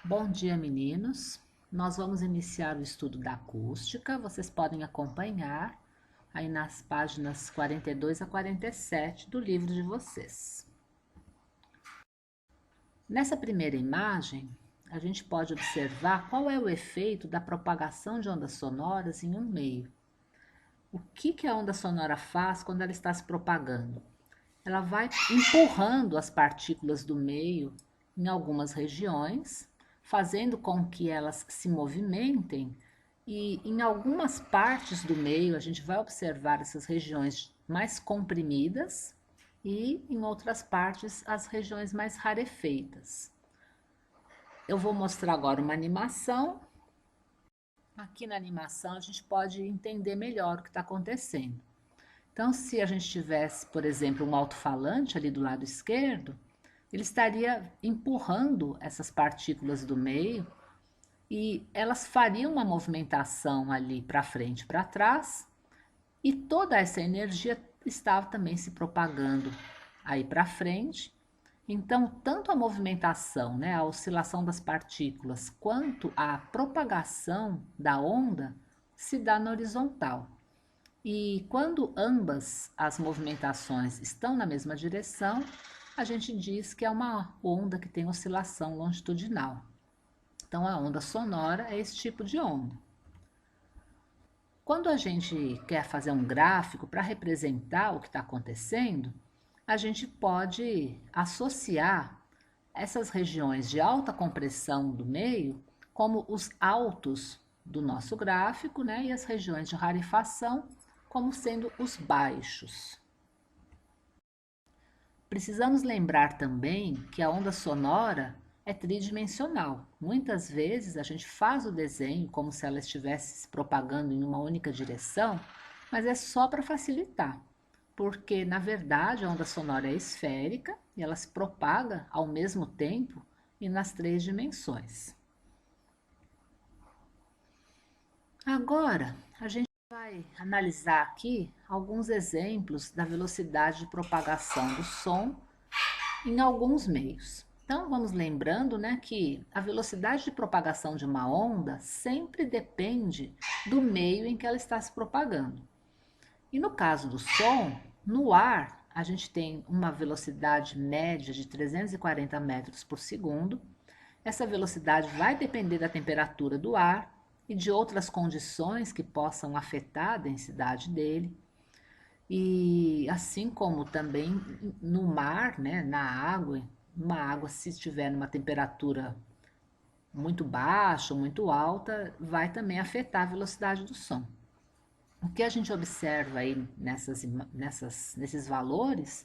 Bom dia, meninos. Nós vamos iniciar o estudo da acústica. Vocês podem acompanhar aí nas páginas 42 a 47 do livro de vocês. Nessa primeira imagem, a gente pode observar qual é o efeito da propagação de ondas sonoras em um meio. O que a onda sonora faz quando ela está se propagando? Ela vai empurrando as partículas do meio em algumas regiões, fazendo com que elas se movimentem, e em algumas partes do meio a gente vai observar essas regiões mais comprimidas e em outras partes as regiões mais rarefeitas. Eu vou mostrar agora uma animação. Aqui na animação a gente pode entender melhor o que está acontecendo. Então, se a gente tivesse, por exemplo, um alto-falante ali do lado esquerdo, ele estaria empurrando essas partículas do meio e elas fariam uma movimentação ali para frente e para trás, e toda essa energia estava também se propagando aí para frente. Então, tanto a movimentação, né, a oscilação das partículas, quanto a propagação da onda se dá na horizontal. E quando ambas as movimentações estão na mesma direção, a gente diz que é uma onda que tem oscilação longitudinal. Então, a onda sonora é esse tipo de onda. Quando a gente quer fazer um gráfico para representar o que está acontecendo, a gente pode associar essas regiões de alta compressão do meio como os altos do nosso gráfico, né? E as regiões de rarefação como sendo os baixos. Precisamos lembrar também que a onda sonora é tridimensional. Muitas vezes a gente faz o desenho como se ela estivesse se propagando em uma única direção, mas é só para facilitar, porque na verdade a onda sonora é esférica e ela se propaga ao mesmo tempo e nas três dimensões. Agora, a gente vai analisar aqui alguns exemplos da velocidade de propagação do som em alguns meios. Então, vamos lembrando, né, que a velocidade de propagação de uma onda sempre depende do meio em que ela está se propagando. E no caso do som, no ar, a gente tem uma velocidade média de 340 metros por segundo. Essa velocidade vai depender da temperatura do ar e de outras condições que possam afetar a densidade dele. E assim como também no mar, né, na água, uma água se estiver numa temperatura muito baixa ou muito alta, vai também afetar a velocidade do som. O que a gente observa aí nesses valores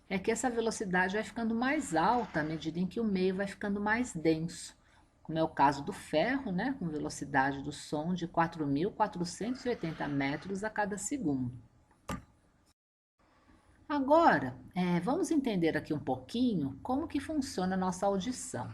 é que essa velocidade vai ficando mais alta à medida em que o meio vai ficando mais denso, como é o caso do ferro, né, com velocidade do som de 4.480 metros a cada segundo. Agora, vamos entender aqui um pouquinho como que funciona a nossa audição.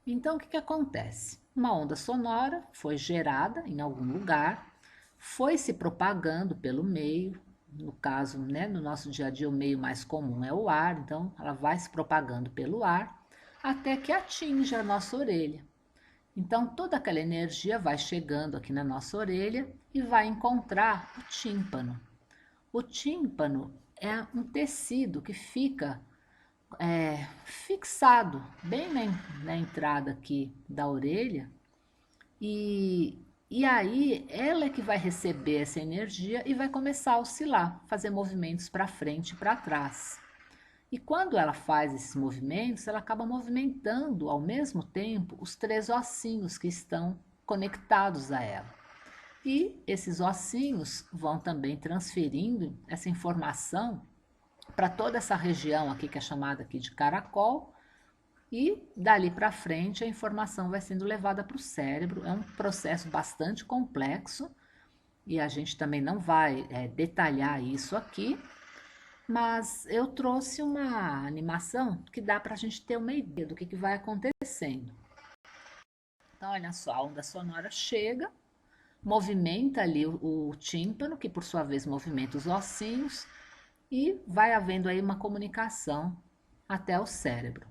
Então, o que acontece? Uma onda sonora foi gerada em algum lugar, foi se propagando pelo meio, no caso, né, no nosso dia a dia, o meio mais comum é o ar, então ela vai se propagando pelo ar até que atinge a nossa orelha. Então, toda aquela energia vai chegando aqui na nossa orelha e vai encontrar o tímpano. O tímpano é um tecido que fica fixado bem na entrada aqui da orelha, e aí ela é que vai receber essa energia e vai começar a oscilar, fazer movimentos para frente e para trás. E quando ela faz esses movimentos, ela acaba movimentando ao mesmo tempo os três ossinhos que estão conectados a ela. E esses ossinhos vão também transferindo essa informação para toda essa região aqui que é chamada aqui de caracol, e dali para frente a informação vai sendo levada para o cérebro. É um processo bastante complexo e a gente também não vai detalhar isso aqui, mas eu trouxe uma animação que dá para a gente ter uma ideia do que vai acontecendo. Então, olha só, a onda sonora chega, movimenta ali o tímpano, que por sua vez movimenta os ossinhos, e vai havendo aí uma comunicação até o cérebro.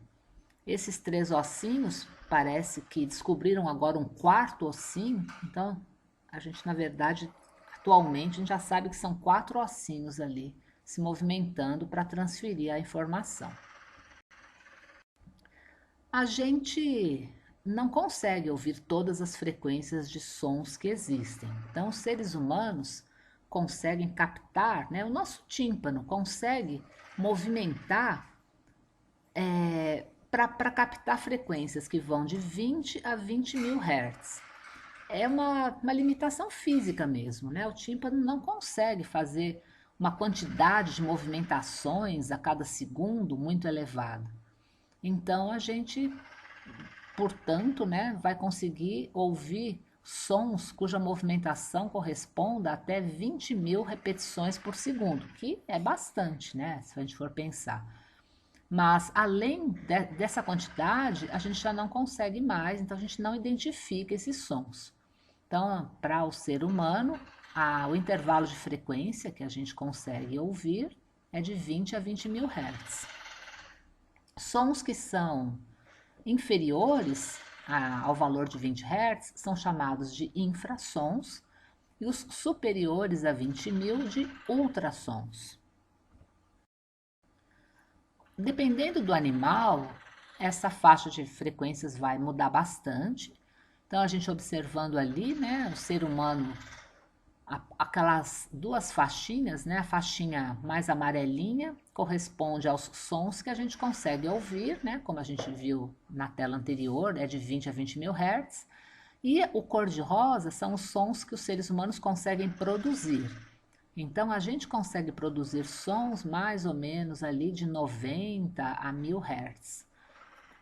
Esses 3 ossinhos, parece que descobriram agora um quarto ossinho, então a gente, na verdade, atualmente, a gente já sabe que são 4 ossinhos ali se movimentando para transferir a informação. A gente não consegue ouvir todas as frequências de sons que existem. Então, os seres humanos conseguem captar, né? O nosso tímpano consegue movimentar para captar frequências que vão de 20 a 20 mil hertz. É uma limitação física mesmo, né? O tímpano não consegue fazer uma quantidade de movimentações a cada segundo muito elevada. Então a gente, portanto, né, vai conseguir ouvir sons cuja movimentação corresponda a até 20 mil repetições por segundo, que é bastante, né, se a gente for pensar. Mas além dessa quantidade, a gente já não consegue mais, então a gente não identifica esses sons. Então, para o ser humano, o intervalo de frequência que a gente consegue ouvir é de 20 a 20 mil hertz. Sons que são inferiores ao valor de 20 Hz são chamados de infrassons e os superiores a 20 mil de ultrassons. Dependendo do animal, essa faixa de frequências vai mudar bastante. Então, a gente observando ali, né, o ser humano, aquelas 2 faixinhas, né, a faixinha mais amarelinha corresponde aos sons que a gente consegue ouvir, né, como a gente viu na tela anterior, é de 20 a 20 mil hertz, e o cor-de-rosa são os sons que os seres humanos conseguem produzir. Então, a gente consegue produzir sons mais ou menos ali de 90 a 1000 hertz.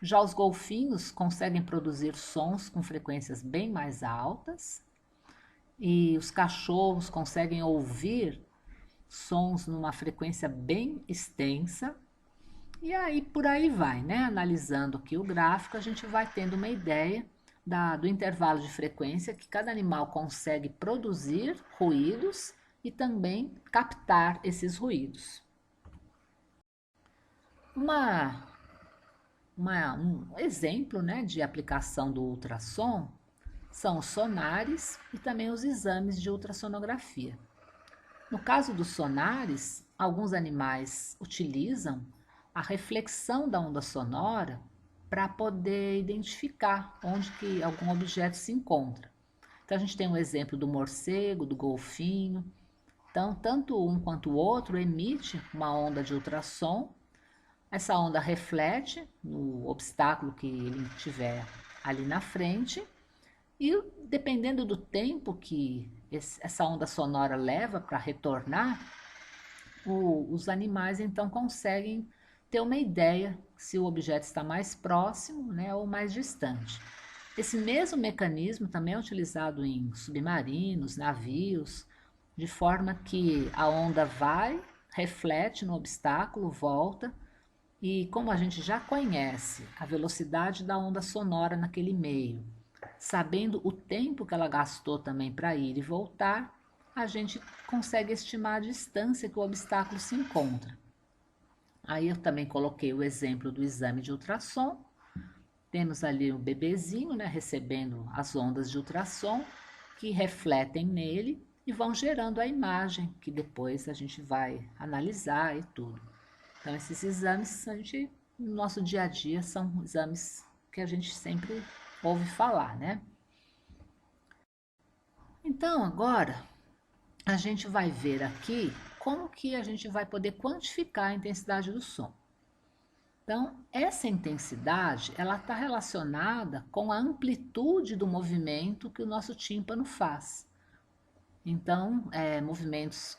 Já os golfinhos conseguem produzir sons com frequências bem mais altas, e os cachorros conseguem ouvir sons numa frequência bem extensa. E aí por aí vai, né? Analisando aqui o gráfico, a gente vai tendo uma ideia do intervalo de frequência que cada animal consegue produzir ruídos e também captar esses ruídos. Um exemplo, né, de aplicação do ultrassom são os sonares e também os exames de ultrassonografia. No caso dos sonares, alguns animais utilizam a reflexão da onda sonora para poder identificar onde que algum objeto se encontra. Então a gente tem um exemplo do morcego, do golfinho. Então, tanto um quanto o outro emite uma onda de ultrassom. Essa onda reflete no obstáculo que ele tiver ali na frente. E dependendo do tempo que essa onda sonora leva para retornar, os animais então conseguem ter uma ideia se o objeto está mais próximo, né, ou mais distante. Esse mesmo mecanismo também é utilizado em submarinos, navios, de forma que a onda vai, reflete no obstáculo, volta, e como a gente já conhece a velocidade da onda sonora naquele meio, sabendo o tempo que ela gastou também para ir e voltar, a gente consegue estimar a distância que o obstáculo se encontra. Aí eu também coloquei o exemplo do exame de ultrassom. Temos ali o bebezinho, né, recebendo as ondas de ultrassom que refletem nele e vão gerando a imagem que depois a gente vai analisar e tudo. Então esses exames no nosso dia a dia são exames que a gente sempre ouve falar, né? Então agora a gente vai ver aqui como que a gente vai poder quantificar a intensidade do som. Então, essa intensidade, ela está relacionada com a amplitude do movimento que o nosso tímpano faz. Então, movimentos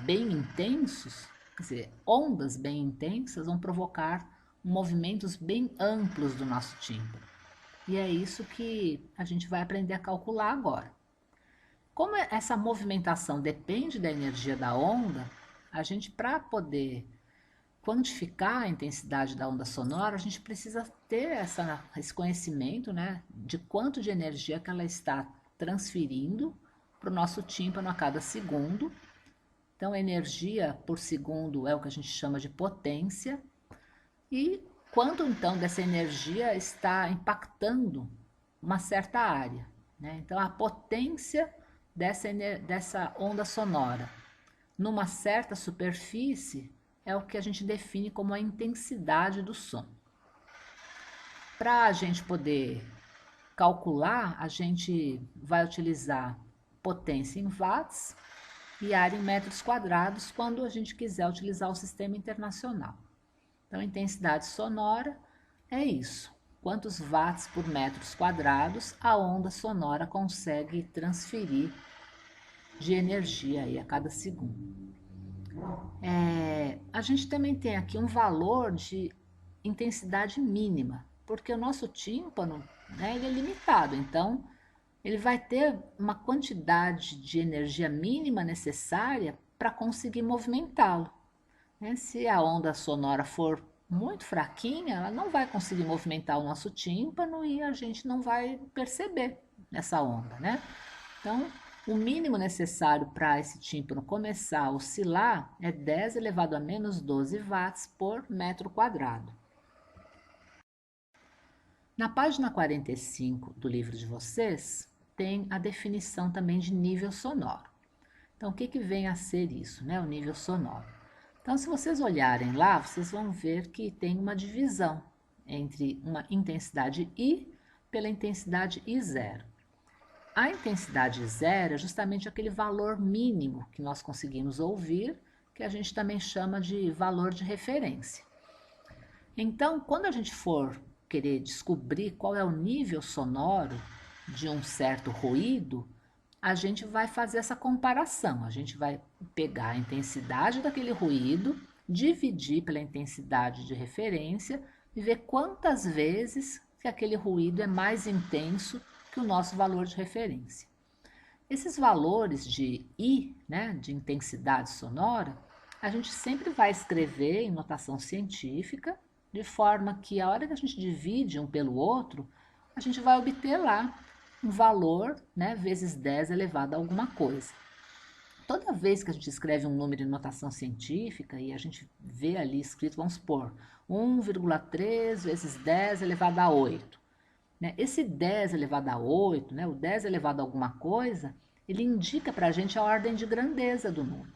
bem intensos, quer dizer, ondas bem intensas vão provocar movimentos bem amplos do nosso tímpano. E é isso que a gente vai aprender a calcular agora. Como essa movimentação depende da energia da onda, a gente, para poder quantificar a intensidade da onda sonora, a gente precisa ter esse conhecimento, né, de quanto de energia que ela está transferindo para o nosso tímpano a cada segundo. Então, energia por segundo é o que a gente chama de potência. E quanto então dessa energia está impactando uma certa área, né? Então a potência dessa onda sonora numa certa superfície é o que a gente define como a intensidade do som. Para a gente poder calcular, a gente vai utilizar potência em watts e área em metros quadrados quando a gente quiser utilizar o sistema internacional. Então, intensidade sonora é isso. Quantos watts por metros quadrados a onda sonora consegue transferir de energia aí a cada segundo. A gente também tem aqui um valor de intensidade mínima, porque o nosso tímpano, né, ele é limitado, então ele vai ter uma quantidade de energia mínima necessária para conseguir movimentá-lo, né? Se a onda sonora for muito fraquinha, ela não vai conseguir movimentar o nosso tímpano e a gente não vai perceber essa onda, né? Então, o mínimo necessário para esse tímpano começar a oscilar é 10 elevado a menos 12 watts por metro quadrado. Na página 45 do livro de vocês, tem a definição também de nível sonoro. Então, o que vem a ser isso, né? O nível sonoro. Então, se vocês olharem lá, vocês vão ver que tem uma divisão entre uma intensidade I pela intensidade I0. A intensidade zero é justamente aquele valor mínimo que nós conseguimos ouvir, que a gente também chama de valor de referência. Então, quando a gente for querer descobrir qual é o nível sonoro de um certo ruído, a gente vai fazer essa comparação. A gente vai pegar a intensidade daquele ruído, dividir pela intensidade de referência e ver quantas vezes que aquele ruído é mais intenso que o nosso valor de referência. Esses valores de I, né, de intensidade sonora, a gente sempre vai escrever em notação científica, de forma que a hora que a gente divide um pelo outro, a gente vai obter lá um valor, né, vezes 10 elevado a alguma coisa. Toda vez que a gente escreve um número em notação científica e a gente vê ali escrito, vamos supor, 1,3 vezes 10 elevado a 8. Né? Esse 10 elevado a 8, né, o 10 elevado a alguma coisa, ele indica para a gente a ordem de grandeza do número.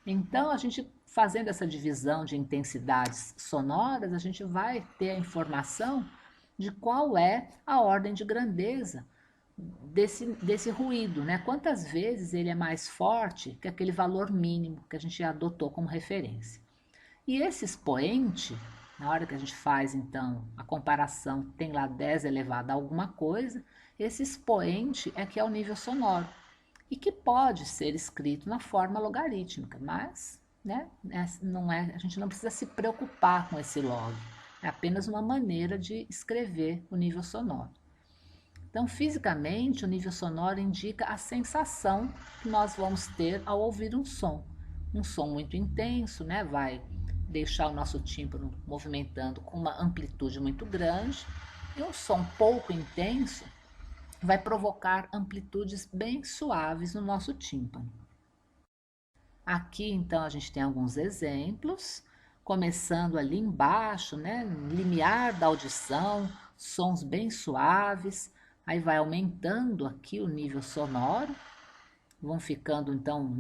Então, a gente fazendo essa divisão de intensidades sonoras, a gente vai ter a informação de qual é a ordem de grandeza desse ruído, né? Quantas vezes ele é mais forte que aquele valor mínimo que a gente adotou como referência. E esse expoente, na hora que a gente faz então a comparação, tem lá 10 elevado a alguma coisa, esse expoente é que é o nível sonoro e que pode ser escrito na forma logarítmica, mas né, não é, a gente não precisa se preocupar com esse log, é apenas uma maneira de escrever o nível sonoro. Então, fisicamente, o nível sonoro indica a sensação que nós vamos ter ao ouvir um som. Um som muito intenso, né, vai deixar o nosso tímpano movimentando com uma amplitude muito grande, e um som pouco intenso vai provocar amplitudes bem suaves no nosso tímpano. Aqui, então, a gente tem alguns exemplos, começando ali embaixo, né, limiar da audição, sons bem suaves, aí vai aumentando aqui o nível sonoro, vão ficando então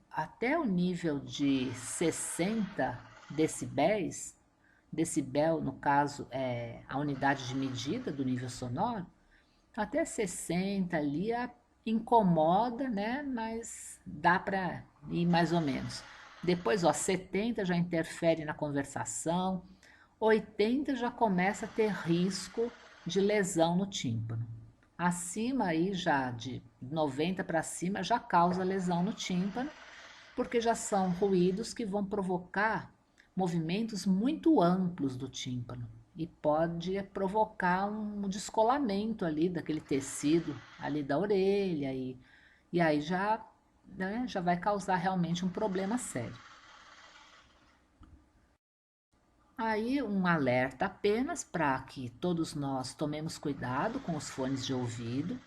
até o nível de 60 decibéis, decibel no caso é a unidade de medida do nível sonoro, até 60 ali incomoda, né, mas dá para ir mais ou menos. Depois, ó, 70 já interfere na conversação, 80 já começa a ter risco de lesão no tímpano. Acima aí já de 90 para cima já causa lesão no tímpano, porque já são ruídos que vão provocar movimentos muito amplos do tímpano e pode provocar um descolamento ali daquele tecido ali da orelha e aí já, né, já vai causar realmente um problema sério. Aí um alerta apenas para que todos nós tomemos cuidado com os fones de ouvido,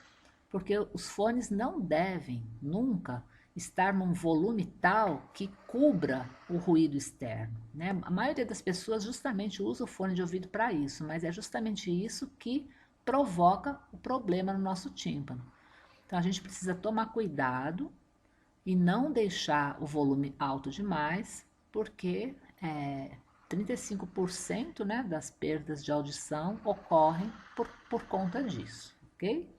porque os fones não devem nunca estar num volume tal que cubra o ruído externo, né? A maioria das pessoas justamente usa o fone de ouvido para isso, mas é justamente isso que provoca o problema no nosso tímpano. Então a gente precisa tomar cuidado e não deixar o volume alto demais, porque 35%, né, das perdas de audição ocorrem por conta disso, ok?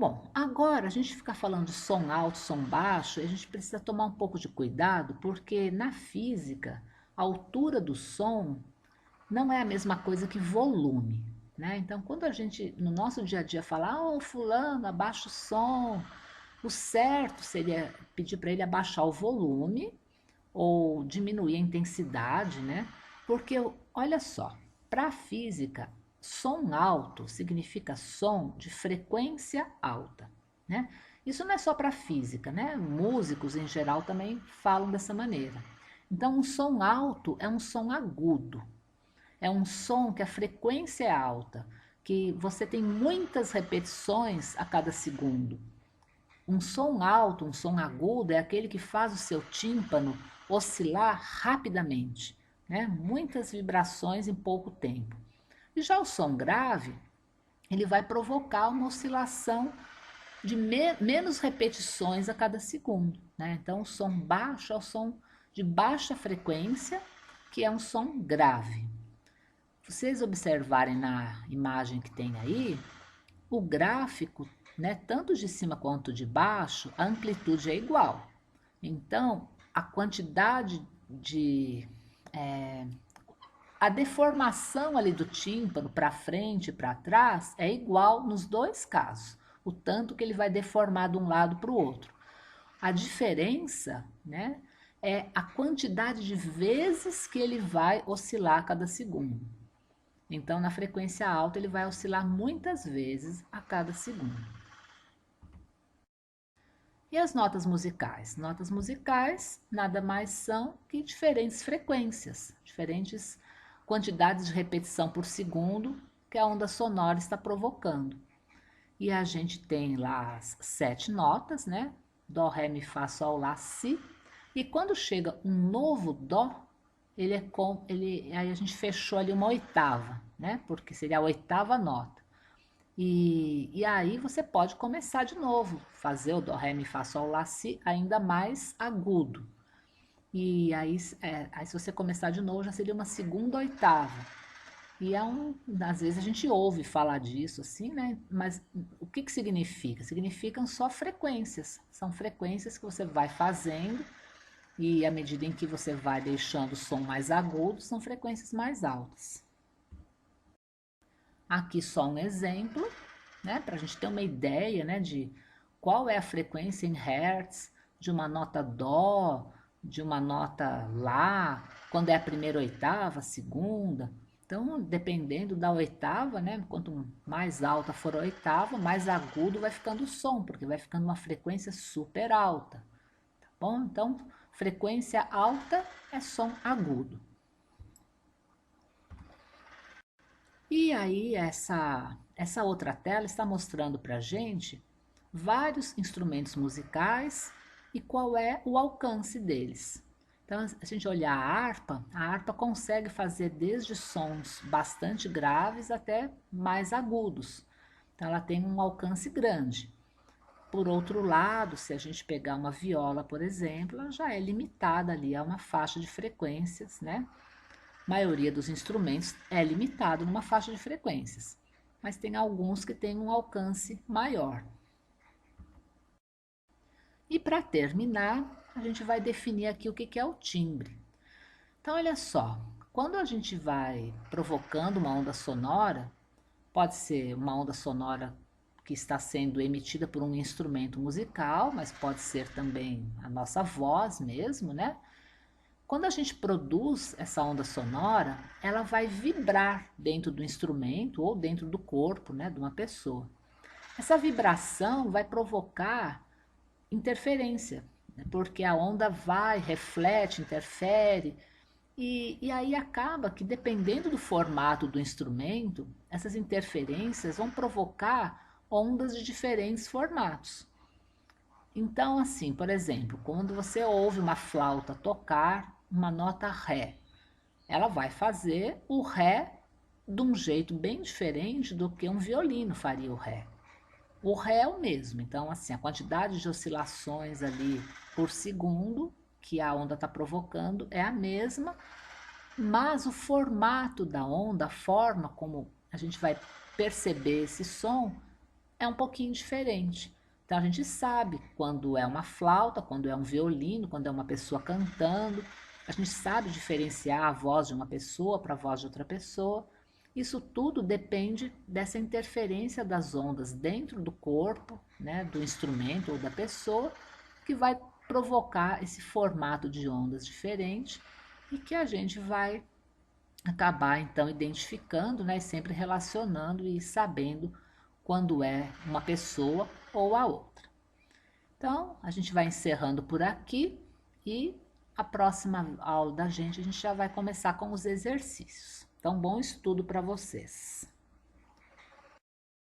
Bom, agora a gente fica falando de som alto, som baixo, e a gente precisa tomar um pouco de cuidado, porque na física, a altura do som não é a mesma coisa que volume, né? Então, quando a gente, no nosso dia a dia, fala, ô fulano, abaixa o som, o certo seria pedir para ele abaixar o volume ou diminuir a intensidade, né? Porque, olha só, para a física, som alto significa som de frequência alta, né? Isso não é só para a física, né? Músicos em geral também falam dessa maneira. Então, um som alto é um som agudo, é um som que a frequência é alta, que você tem muitas repetições a cada segundo. Um som alto, um som agudo, é aquele que faz o seu tímpano oscilar rapidamente, né? Muitas vibrações em pouco tempo. E já o som grave, ele vai provocar uma oscilação de menos repetições a cada segundo, né? Então, o som baixo é o som de baixa frequência, que é um som grave. Vocês observarem na imagem que tem aí, o gráfico, né, tanto de cima quanto de baixo, a amplitude é igual. Então, a quantidade de a deformação ali do tímpano para frente e para trás é igual nos dois casos, o tanto que ele vai deformar de um lado para o outro. A diferença, né, é a quantidade de vezes que ele vai oscilar a cada segundo. Então, na frequência alta, ele vai oscilar muitas vezes a cada segundo. E as notas musicais? Notas musicais nada mais são que diferentes frequências, diferentes quantidades de repetição por segundo que a onda sonora está provocando. E a gente tem lá as 7 notas, né? Dó, ré, mi, fá, sol, lá, si. E quando chega um novo dó, aí a gente fechou ali uma oitava, né? Porque seria a oitava nota. E aí você pode começar de novo, fazer o dó, ré, mi, fá, sol, lá, si ainda mais agudo. E aí se você começar de novo já seria uma segunda oitava. E às vezes a gente ouve falar disso assim, né? Mas o que que significa? Significam só frequências. São frequências que você vai fazendo e à medida em que você vai deixando o som mais agudo, são frequências mais altas. Aqui só um exemplo, né? Para a gente ter uma ideia, né? De qual é a frequência em hertz de uma nota dó, de uma nota lá, quando é a primeira oitava, a segunda. Então, dependendo da oitava, né? Quanto mais alta for a oitava, mais agudo vai ficando o som, porque vai ficando uma frequência super alta. Tá bom? Então, frequência alta é som agudo. E aí, essa outra tela está mostrando para a gente vários instrumentos musicais e qual é o alcance deles. Então, se a gente olhar a harpa consegue fazer desde sons bastante graves até mais agudos. Então, ela tem um alcance grande. Por outro lado, se a gente pegar uma viola, por exemplo, ela já é limitada ali a uma faixa de frequências, né? A maioria dos instrumentos é limitado numa faixa de frequências, mas tem alguns que têm um alcance maior. E para terminar, a gente vai definir aqui o que é o timbre. Então, olha só, quando a gente vai provocando uma onda sonora, pode ser uma onda sonora que está sendo emitida por um instrumento musical, mas pode ser também a nossa voz mesmo, né? Quando a gente produz essa onda sonora, ela vai vibrar dentro do instrumento ou dentro do corpo, né, de uma pessoa. Essa vibração vai provocar interferência, né, porque a onda vai, reflete, interfere, e aí acaba que, dependendo do formato do instrumento, essas interferências vão provocar ondas de diferentes formatos. Então, assim, por exemplo, quando você ouve uma flauta tocar uma nota Ré, ela vai fazer o Ré de um jeito bem diferente do que um violino faria o Ré. O Ré é o mesmo, então, assim, a quantidade de oscilações ali por segundo que a onda está provocando é a mesma, mas o formato da onda, a forma como a gente vai perceber esse som é um pouquinho diferente. Então a gente sabe quando é uma flauta, quando é um violino, quando é uma pessoa cantando. A gente sabe diferenciar a voz de uma pessoa para a voz de outra pessoa. Isso tudo depende dessa interferência das ondas dentro do corpo, né, do instrumento ou da pessoa, que vai provocar esse formato de ondas diferente e que a gente vai acabar então identificando, né, e sempre relacionando e sabendo quando é uma pessoa ou a outra. Então, a gente vai encerrando por aqui e a próxima aula da gente a gente já vai começar com os exercícios. Então, bom estudo para vocês.